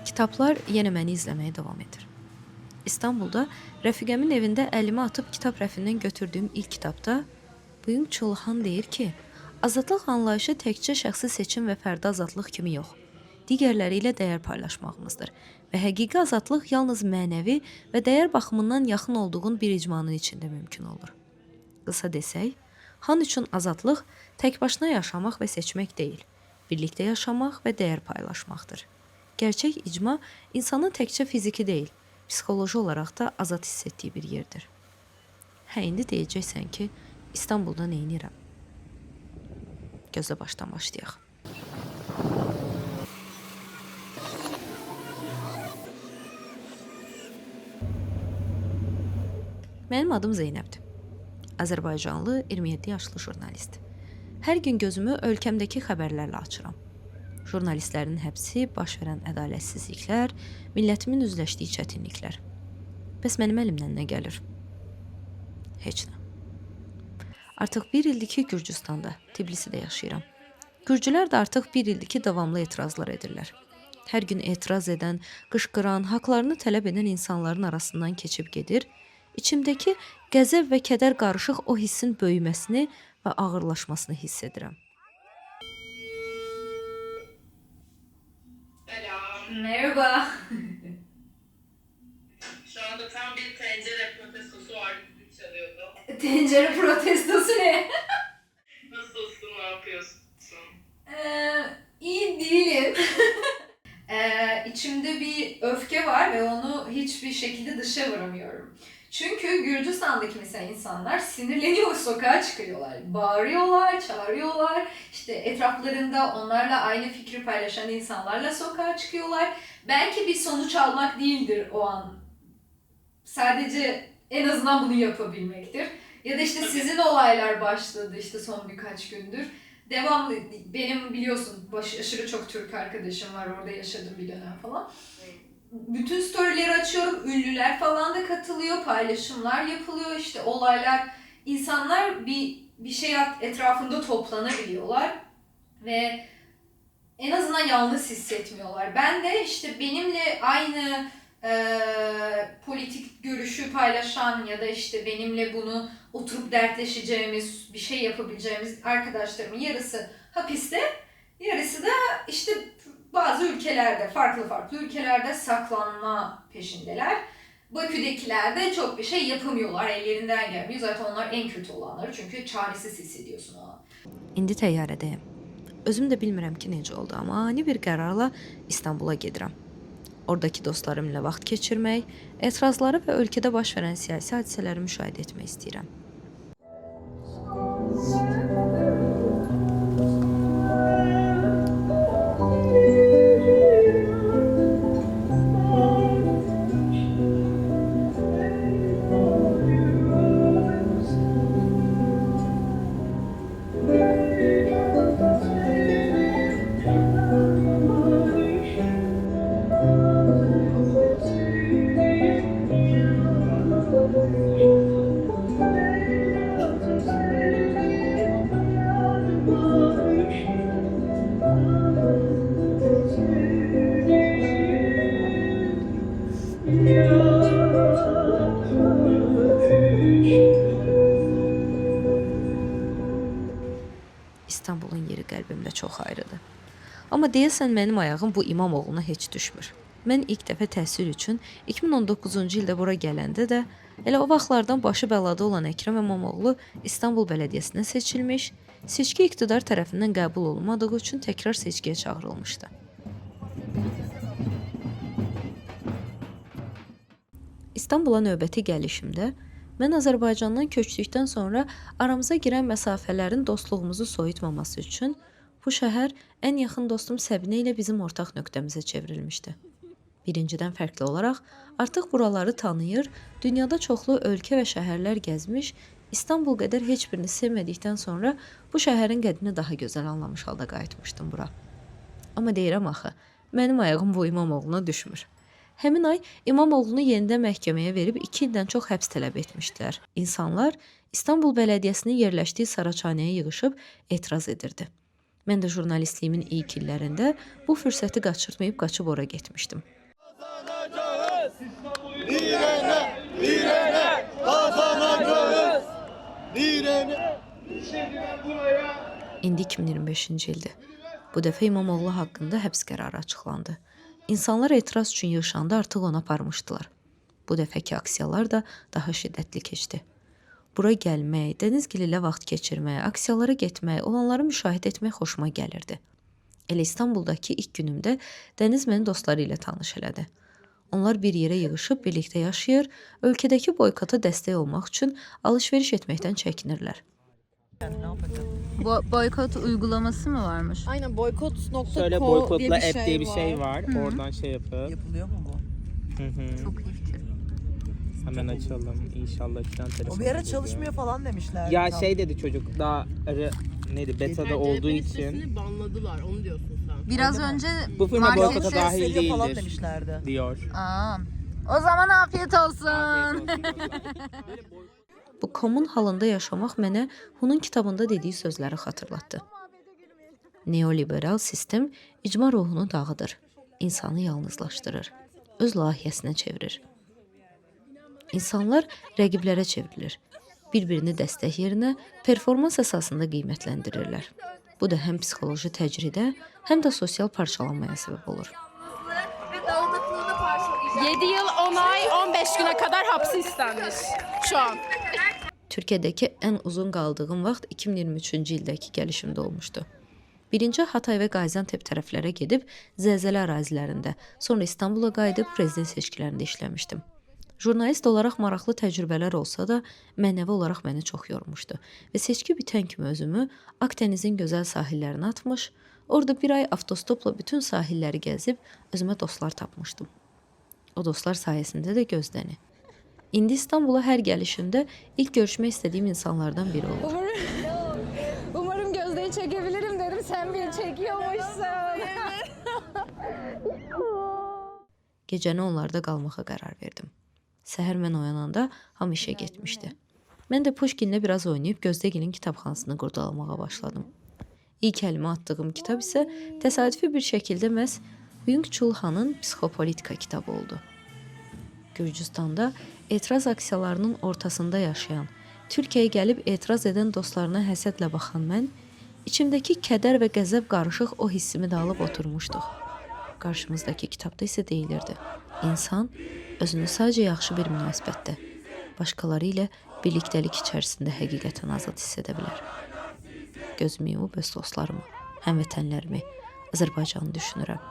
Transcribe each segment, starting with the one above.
Kitablar yenə məni izləməyə davam edir. İstanbulda rəfiqəmin evində əlimi atıb kitab rəfindən götürdüyüm ilk kitabda Byung Chul Han deyir ki, azadlıq anlayışı təkcə şəxsi seçim və fərdi azadlıq kimi yox, digərləri ilə dəyər paylaşmağımızdır və həqiqi azadlıq yalnız mənəvi və dəyər baxımından yaxın olduğun bir icmanın içində mümkün olur. Qısa desək, Han üçün azadlıq tək başına yaşamaq və seçmək deyil, birlikdə yaşamaq və dəyər paylaşmaqdır. Gerçək icma insanın təkcə fiziki deyil, psixoloji olaraq da azad hiss etdiyi bir yerdir. Hə, indi deyəcəksən ki, İstanbulda neynirəm? Gözlə başdan başlayaq. Mənim adım Zeynəbdir. Azərbaycanlı 27 yaşlı jurnalist. Hər gün gözümü ölkəmdəki xəbərlərlə açıram. Jurnalistlərin həbsi, baş verən ədalətsizliklər, millətimin üzləşdiyi çətinliklər. Bəs mənim əlimdən nə gəlir? Heç nə. Artıq bir ildir ki, Gürcüstanda, Tbilisidə yaşayıram. Gürcülər də artıq bir ildir ki, davamlı etirazlar edirlər. Hər gün etiraz edən, qışqıran, haqlarını tələb edən insanların arasından keçib gedir, İçimdəki qəzəb və kədər qarışıq o hissin böyüməsini və ağırlaşmasını hiss edirəm. Selam. Merhaba. Şu anda tam bir tencere protestosu var. Düdük çalıyordu. Tencere protestosu ne? Nasılsın? Ne yapıyorsun? İyi değilim. İçimde bir öfke var ve onu hiçbir şekilde dışa vuramıyorum. Çünkü Gürcistan'daki mesela insanlar sinirleniyor, sokağa çıkıyorlar. Bağırıyorlar, çağırıyorlar. İşte etraflarında onlarla aynı fikri paylaşan insanlarla sokağa çıkıyorlar. Belki bir sonuç almak değildir o an. Sadece en azından bunu yapabilmektir. Ya da işte sizin olaylar başladı işte son birkaç gündür. Devamlı, benim biliyorsun aşırı çok Türk arkadaşım var, orada yaşadım bir dönem falan. Bütün storyleri açıyorum, ünlüler falan da katılıyor, paylaşımlar yapılıyor, işte olaylar, insanlar bir şey etrafında toplanabiliyorlar ve en azından yalnız hissetmiyorlar. Ben de işte benimle aynı politik görüşü paylaşan ya da işte benimle bunu oturup dertleşeceğimiz, bir şey yapabileceğimiz arkadaşlarımın yarısı hapiste, yarısı da işte bazı ülkelerde, farklı ülkelerde saklanma peşindeler. Bakü'dekiler de çok bir şey yapamıyorlar, ellerinden gelmiyor. Zaten onlar en kötü olanları, çünkü çaresiz hissediyorsun o an. İndi təyyarədəyəm. Özüm də bilmirəm ki, necə oldu, amma ani bir qərarla İstanbula gedirəm. Oradakı dostlarımla vaxt keçirmək, etirazları və ölkədə baş verən siyasi hadisələri müşahidə etmək istəyirəm. İstanbulun yeri qəlbimdə çox ayrıdır. Amma deyəsən mənim ayağım bu İmamoğluna heç düşmür. Mən ilk dəfə təhsil üçün 2019-cu ildə bura gələndə də elə o vaxtlardan başı bəlada olan Əkrəm İmamoğlu İstanbul Bələdiyyəsinə seçilmiş, seçki iqtidar tərəfindən qəbul olunmadığı üçün təkrar seçkiyə çağırılmışdı. İstanbula növbəti gəlişimdə mən Azərbaycandan köçdükdən sonra aramıza girən məsafələrin dostluğumuzu soyutmaması üçün bu şəhər ən yaxın dostum Səbinə ilə bizim ortaq nöqtəmizə çevrilmişdi. Birincidən fərqli olaraq artıq buraları tanıyır, dünyada çoxlu ölkə və şəhərlər gəzmiş, İstanbul qədər heç birini sevmədikdən sonra bu şəhərin qədrini daha gözəl anlamış halda qayıtmışdım bura. Amma deyirəm axı, mənim ayağım bu İmamoğluna düşmür. Həmin ay İmamoğlunu yenidən məhkəməyə verib 2 ildən çox həbs tələb etmişdilər. İnsanlar İstanbul Bələdiyyəsinin yerləşdiyi Saraçhanəyə yığışıb etiraz edirdi. Mən də jurnalistliyimin ilk illərində bu fürsəti qaçırtmayıb qaçıb ora getmişdim. İndi 2025-ci ildir. Bu dəfə İmamoğlu haqqında həbs qərarı açıqlandı. İnsanlar etiraz üçün yığışanda artıq onu aparmışdılar. Bu dəfəki aksiyalar da daha şiddətli keçdi. Bura gəlmək, Dənizgil ilə vaxt keçirmək, aksiyalara getmək, olanları müşahidə etmək xoşuma gəlirdi. Elə İstanbuldakı ilk günümdə Dəniz məni dostları ilə tanış elədi. Onlar bir yerə yığışıb birlikdə yaşayır, ölkədəki boykota dəstək olmaq üçün alış-veriş etməkdən çəkinirlər. Boykot uygulaması mı varmış? Aynen boykot.co Şöyle diye boykotla bir app şey diye bir var. şey var. Oradan şey yapıp. Yapılıyor mu bu? Çok iyi fikir. Hemen açalım. İnşallah falan telefon. O bir ara çalışmıyor falan demişler. Ya şey dedi çocuk daha neydi betada olduğu için. Sitesini banladılar, onu diyorsun sen. Biraz önce Bu firma market boykota şey dahil gösteriyor falan değildir demişlerdi. diyor. Aa, o zaman afiyet olsun. Afiyet olsun. Bu komün halında yaşamaq mənə Hunun kitabında dediyi sözləri xatırlatdı. Neoliberal sistem icma ruhunu dağıdır, insanı yalnızlaşdırır, öz layihəsinə çevirir. İnsanlar rəqiblərə çevrilir, bir-birini dəstək yerinə performans əsasında qiymətləndirirlər. Bu da həm psixoloji təcridə, həm də sosial parçalanmaya səbəb olur. 7 yıl 10 ay 15 güne kadar hapsi istenmiş şu an. Türkiyədəki ən uzun qaldığım vaxt 2023-cü ildəki gəlişimdə olmuşdu. Birinci Hatay və Qaziantep tərəflərə gedib zəlzələ ərazilərində, sonra İstanbula qayıdıb prezident seçkilərində işləmişdim. Jurnalist olaraq maraqlı təcrübələr olsa da, mənəvi olaraq məni çox yormuşdu və seçki bitən kimi özümü Akdenizin gözəl sahillərinə atmış, orada bir ay avtostopla bütün sahilləri gəzib özümə dostlar tapmışdım. O dostlar sayəsində də Gözdəni. İndi İstanbula hər gəlişimdə ilk görüşmək istədiyim insanlardan biri olur. Umarım Gözde'yi çekebilirim dedim, sen beni çekiyormuşsun. Gecəni onlarda qalmağa qərar verdim. Səhər mən oyananda hamı işə getmişdi. Mən də Pushkinlə biraz oynayıb Gözdəgilin kitabxanasını qurdalamağa başladım. İlk əlimə atdığım kitab isə təsadüfi bir şəkildə məhz Byung-Chul Hanın Psixopolitika kitabı oldu. Gürcüstanda etiraz aksiyalarının ortasında yaşayan, Türkiyəyə gəlib etiraz edən dostlarına həsədlə baxan mən, içimdəki kədər və qəzəb qarışıq o hissimi də alıb oturmuşduq. Qarşımızdakı kitabda isə deyilirdi: İnsan özünü sadəcə yaxşı bir münasibətdə, başqaları ilə birlikdəlik içərisində həqiqətən azad hiss edə bilər. Gözümü yumub öz dostlarımı, həmvətənlərimi, Azərbaycanı düşünürəm.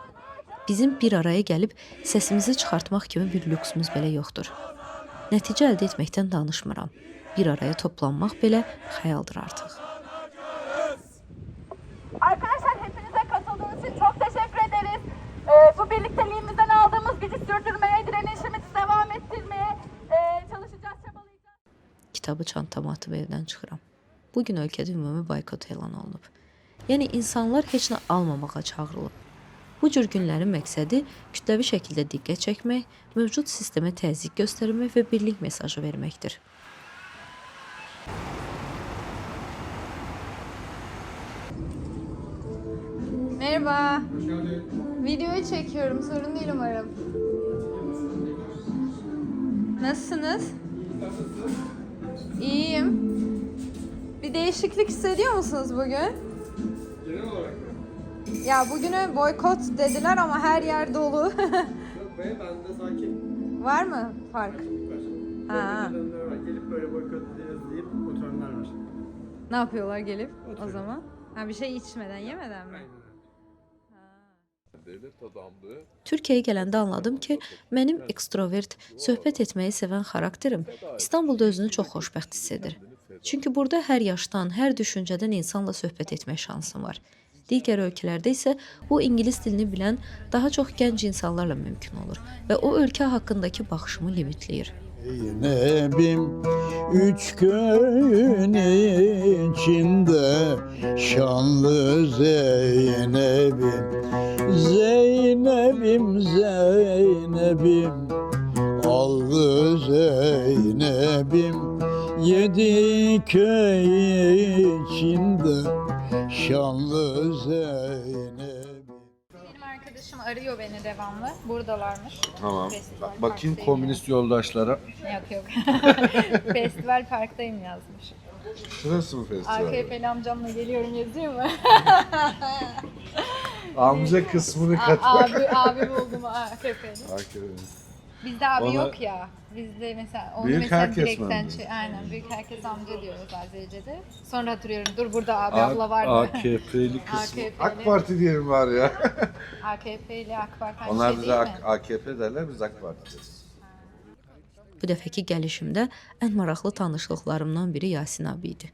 Bizim bir araya gəlib səsimizi çıxartmaq kimi bir lüksümüz belə yoxdur. Nəticə əldə etməkdən danışmıram. Bir araya toplanmaq belə xəyaldır artıq. Arkadaşlar hepinize katıldığınız için çok teşekkür ederiz. Bu birlikteliğimizden aldığımız gücü sürdürmeye, direnişimizi devam ettirmeye çalışacağız, çabalayacağız. Kitabı çantama atıb evdən çıxıram. Bugün ölkədə ümumi boykot elan olunub. Yəni insanlar heç nə almamağa çağırılıb. Bu cür günlərin məqsədi kütləvi şəkildə diqqət çəkmək, mövcud sistemə təzyiq göstərmək və birlik mesajı verməkdir. Merhaba. Videoyu çekiyorum. Sorun değil umarım. Nasılsınız? İyiyim. Bir değişiklik hissediyor musunuz bugün? Genel olarak mı? Ya bugüne boykot dediler ama her yer dolu. Yok be, bende sakin. Var mı fark? Var. Ha. Boykot edenler var. Gelip böyle boykot edeceğiz deyip oturanlar var. Ne yapıyorlar gelip o Oturuyor. zaman? Ha bir şey içmeden, yemeden mi? Aynen öyle. Türkiyəyə gələndə anladım ki, mənim ekstrovert, söhbət etməyi sevən xarakterim İstanbulda özünü çox xoşbəxt hiss edir. Çünki burada hər yaşdan, hər düşüncədən insanla söhbət etmək şansım var. Digər ölkələrdə isə bu ingilis dilini bilən daha çox gənc insanlarla mümkün olur və o ölkə haqqındakı baxışımı limitləyir. Zeynep'im 3 gün içinde şanlı Zeynep'im Zeynep'im Zeynep'im aldı Zeynep'im 7 bir köy içinde şanlı Zeynep. Benim arkadaşım arıyor beni devamlı. Buradalarmış. Tamam. Festival Bakayım parktayım komünist yoldaşlara. Yok yok. Festival parktayım yazmış. Şurası mı festival? AKP'li amcamla geliyorum yazıyor mu? Amca kısmını abi buldum AKP'li. AKP. Bizde abi Ona- yok ya. Bizde mesela onu Büyük mesela herkes mi direkten amca? aynen büyük herkes amca diyoruz Azerice'de. Sonra hatırlıyorum dur burada abi abla var mı? AKP'li kısmı. AKP'li. AK Parti diyelim var ya. AKP'li AK Parti aynı Onlar şey bize değil mi? AKP derler, biz AK Parti deriz. Bu dəfəki gəlişimdə ən maraqlı tanışlıqlarımdan biri Yasin abi idi.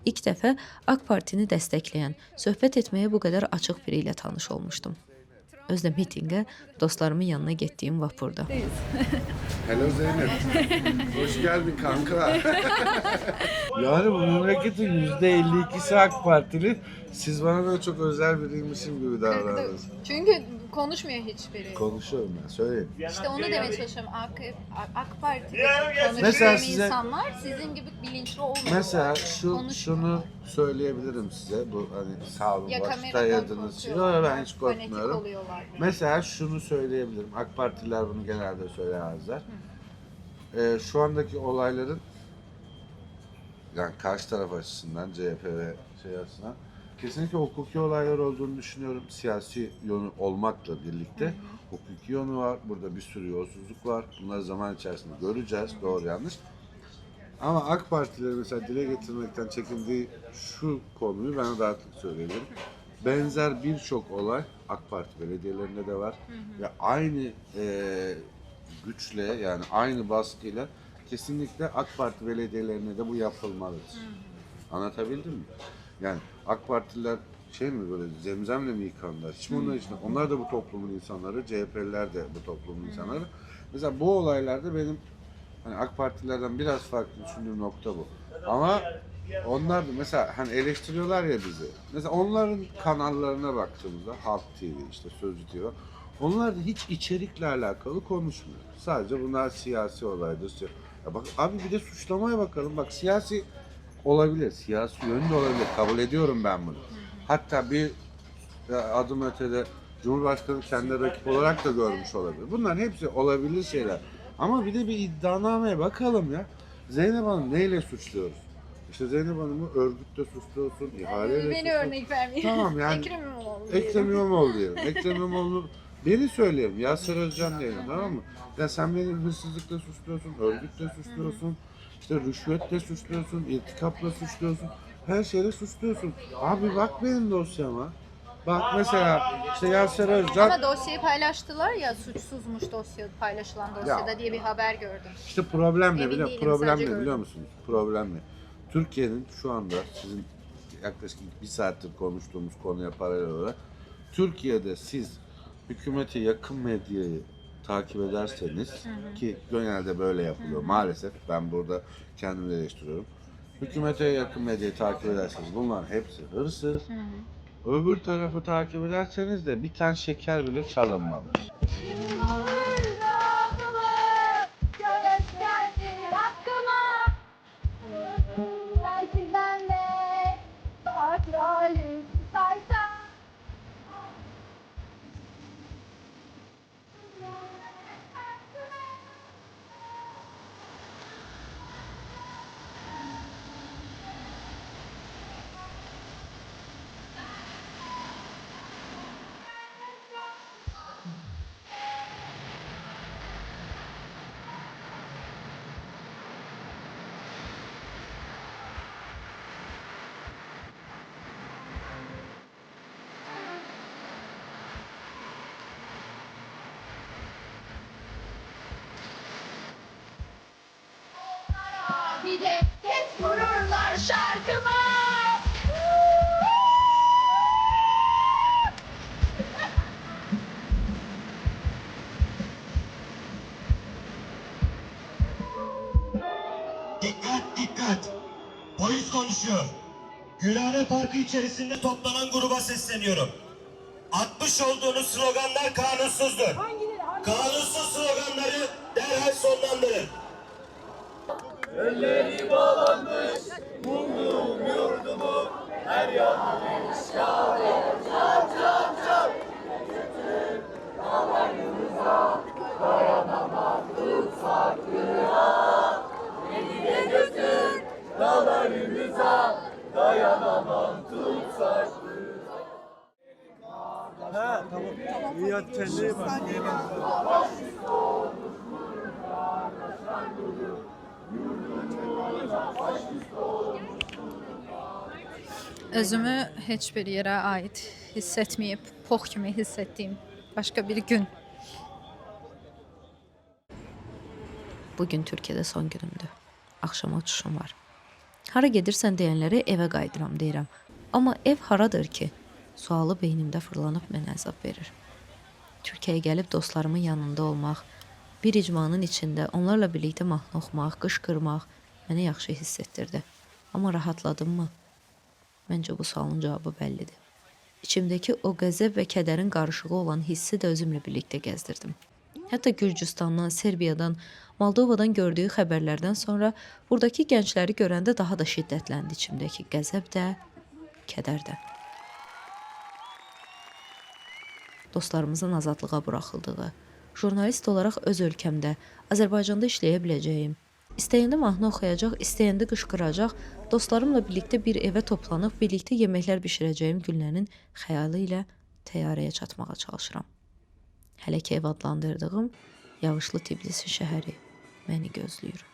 İlk dəfə AK Partini dəstəkləyən, söhbət etməyə bu qədər açıq biri ilə tanış olmuşdum. Özdə mitinqə dostlarımın yanına getdiyim vapurda. Hello Zeynep. Hoş geldin kanka. Yani bu memleketin %52'si AK Partili. Siz bana böyle çok özel biriymişim gibi davranıyorsunuz. Çünkü konuşmuyor hiçbiri. Konuşuyorum ben, söyleyeyim. İşte onu demeye çalışıyorum. AK Parti'de Mesela konuşmayan size- insanlar sizin gibi bilinçli olmuyor. Mesela Konuşmuyorlar. şunu söyleyebilirim size. Bu hani sağ olun Ya başta kameradan yadınız. Yok korkuyorlar, ben hiç fanatik korkmuyorum. oluyorlar. Mesela şunu söyleyebilirim. AK Partililer bunu genelde söylemezler. Şu andaki olayların yani karşı taraf açısından CHP ve şey açısından kesinlikle hukuki olaylar olduğunu düşünüyorum. Siyasi yönü olmakla birlikte hukuki yönü var. Burada bir sürü yolsuzluk var. Bunları zaman içerisinde göreceğiz. Doğru yanlış. Ama AK Partileri mesela dile getirmekten çekindiği şu konuyu ben rahatlıkla söyleyebilirim. Benzer birçok olay AK Parti belediyelerinde de var. Ve aynı güçle yani aynı baskıyla kesinlikle AK Parti belediyelerine de bu yapılmalıdır. Anlatabildim mi? Yani AK Partililer şey mi böyle zemzemle mi yıkanlar? Hiç mi onlar için? Onlar da bu toplumun insanları, CHP'liler de bu toplumun insanları. Mesela bu olaylarda benim hani AK Partilerden biraz farklı düşündüğüm nokta bu. Ama onlar da mesela hani eleştiriyorlar ya bizi. Mesela onların kanallarına baktığımızda Halk TV, işte Sözcü TV, onlar da hiç içerikle alakalı konuşmuyor. Sadece bunlar siyasi olaydır. Ya bak abi bir de suçlamaya bakalım. Bak siyasi olabilir, siyasi yönü de olabilir. Kabul ediyorum ben bunu. Hatta bir adım ötede Cumhurbaşkanı kendi rakip olarak da görmüş olabilir. Bunların hepsi olabilir şeyler. Ama bir de bir iddianameye bakalım ya. Zeynep Hanım neyle suçluyoruz? İşte Zeynep Hanım'ı örgütle suçluyorsun, ihaleyle Beni suçluyorsun. örnek vermeyin. Tamam yani Ekrem İmamoğlu diyelim. Ekrem İmamoğlu diyelim. Ekrem İmamoğlu beni söyleyelim. Yasir Özcan diyelim, tamam mı? Ya sen beni hırsızlıkla suçluyorsun, örgütle suçluyorsun, işte rüşvetle suçluyorsun, irtikapla suçluyorsun. Her şeyle suçluyorsun. Abi bak benim dosyama. Bak mesela işte Yasir Özcan Ama dosyayı paylaştılar ya suçsuzmuş dosya paylaşılan dosyada diye bir haber gördüm. İşte problem ne Emin biliyor değilim, Problem sadece ne biliyor gördüm. musunuz? Problem ne? Türkiye'nin şu anda sizin yaklaşık bir saattir konuştuğumuz konuya paralel olarak Türkiye'de siz hükümete yakın medyayı takip ederseniz ki genelde böyle yapılıyor maalesef ben burada kendimi eleştiriyorum. Hükümete yakın medyayı takip ederseniz bunların hepsi hırsız. Öbür tarafı takip ederseniz de bir tane şeker bile çalınmamış. Bir de hep vururlar şarkıma. Dikkat dikkat! Polis konuşuyor. Gülhane Parkı içerisinde toplanan gruba sesleniyorum. Atmış olduğunuz sloganlar kanunsuzdur. Kanunsuz sloganları derhal sonlandırın. Ha tamam. İyi hadi kendine iyi bak. Özümü heç bir yerə aid hiss etməyib, pox kimi hiss etdiyim başqa bir gün. Bugün Türkiyədə son günümdür. Axşama uçuşum var. Hara gedirsən deyənlərə evə qayıdıram deyirəm. Amma ev haradır ki? Sualı beynimdə fırlanıb mənə əzab verir. Türkiyəyə gəlib dostlarımın yanında olmaq, bir icmanın içində onlarla birlikdə mahnı oxumaq, qışqırmaq mənə yaxşı hiss etdirdi. Amma rahatladımmı? Məncə bu sualın cavabı bəllidir. İçimdəki o qəzəb və kədərin qarışığı olan hissi də özümlə birlikdə gəzdirdim. Hətta Gürcüstandan, Serbiyadan, Moldovadan gördüyü xəbərlərdən sonra buradakı gəncləri görəndə daha da şiddətləndi içimdəki qəzəb də, kədər də. Dostlarımızın azadlığa buraxıldığı, jurnalist olaraq öz ölkəmdə, Azərbaycanda işləyə biləcəyim, istəyəndə mahnı oxuyacaq, istəyəndə qışqıracaq, dostlarımla birlikdə bir evə toplanıb, birlikdə yeməklər bişirəcəyim günlərin xəyalı ilə təyyarəyə çatmağa çalışıram. Hələ ki ev adlandırdığım yağışlı Tbilisi şəhəri məni gözləyir.